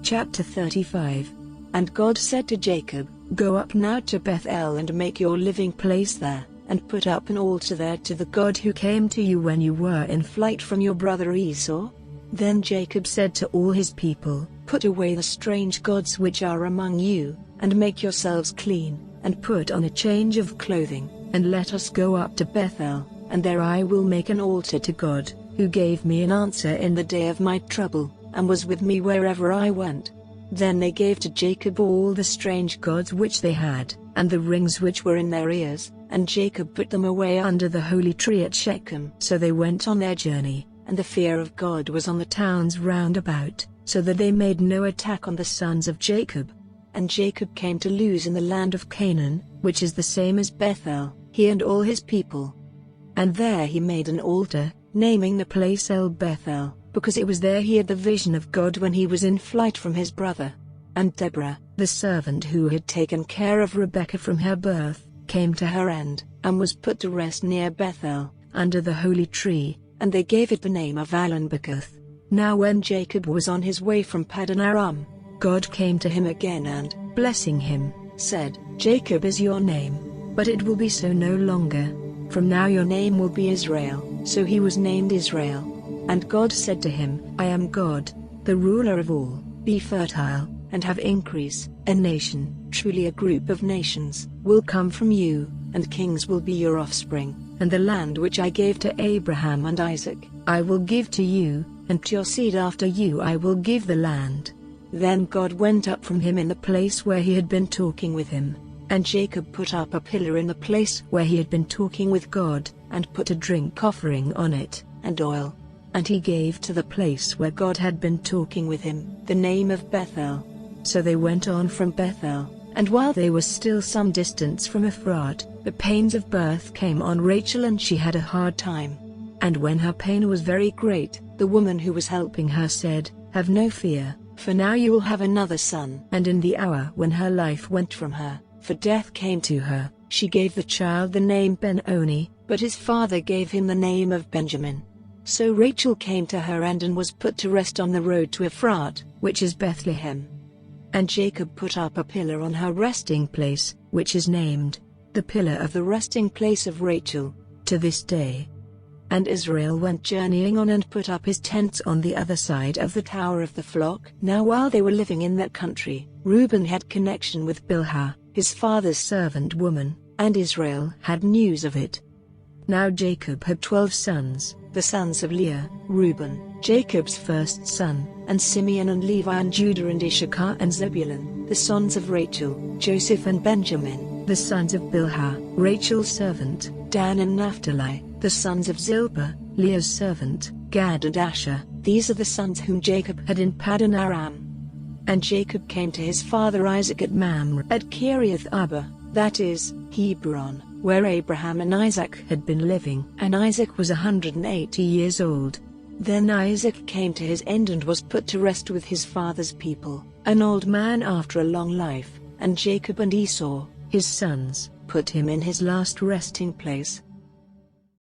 Chapter 35. And God said to Jacob, "Go up now to Bethel and make your living place there, and put up an altar there to the God who came to you when you were in flight from your brother Esau." Then Jacob said to all his people, "Put away the strange gods which are among you, and make yourselves clean, and put on a change of clothing, and let us go up to Bethel, and there I will make an altar to God, who gave me an answer in the day of my trouble, and was with me wherever I went." Then they gave to Jacob all the strange gods which they had, and the rings which were in their ears, and Jacob put them away under the holy tree at Shechem. So they went on their journey, and the fear of God was on the towns round about, so that they made no attack on the sons of Jacob. And Jacob came to Luz in the land of Canaan, which is the same as Bethel, he and all his people. And there he made an altar, naming the place El Bethel, because it was there he had the vision of God when he was in flight from his brother. And Deborah, the servant who had taken care of Rebekah from her birth, came to her end, and was put to rest near Bethel, under the holy tree, and they gave it the name of Allon-Bacuth. Now when Jacob was on his way from Paddan Aram, God came to him again and, blessing him, said, "Jacob is your name, but it will be so no longer. From now your name will be Israel." So he was named Israel. And God said to him, "I am God, the ruler of all. Be fertile, and have increase. A nation, truly a group of nations, will come from you, and kings will be your offspring. And the land which I gave to Abraham and Isaac, I will give to you, and to your seed after you I will give the land." Then God went up from him in the place where he had been talking with him, and Jacob put up a pillar in the place where he had been talking with God, and put a drink offering on it, and oil. And he gave to the place where God had been talking with him the name of Bethel. So they went on from Bethel, and while they were still some distance from Ephrat, the pains of birth came on Rachel and she had a hard time. And when her pain was very great, the woman who was helping her said, "Have no fear, for now you will have another son." And in the hour when her life went from her, for death came to her, she gave the child the name Ben-Oni, but his father gave him the name of Benjamin. So Rachel came to her end and was put to rest on the road to Ephrat, which is Bethlehem. And Jacob put up a pillar on her resting place, which is named, the pillar of the resting place of Rachel, to this day. And Israel went journeying on and put up his tents on the other side of the tower of the flock. Now while they were living in that country, Reuben had connection with Bilhah, his father's servant woman, and Israel had news of it. Now Jacob had 12 sons, the sons of Leah, Reuben, Jacob's first son, and Simeon and Levi and Judah and Issachar and Zebulun, the sons of Rachel, Joseph and Benjamin, the sons of Bilhah, Rachel's servant, Dan and Naphtali, the sons of Zilpah, Leah's servant, Gad and Asher. These are the sons whom Jacob had in Paddan Aram. And Jacob came to his father Isaac at Mamre at Kiriath Arba, that is, Hebron, where Abraham and Isaac had been living. And Isaac was 180 years old. Then Isaac came to his end and was put to rest with his father's people, an old man after a long life. And Jacob and Esau, his sons, put him in his last resting place.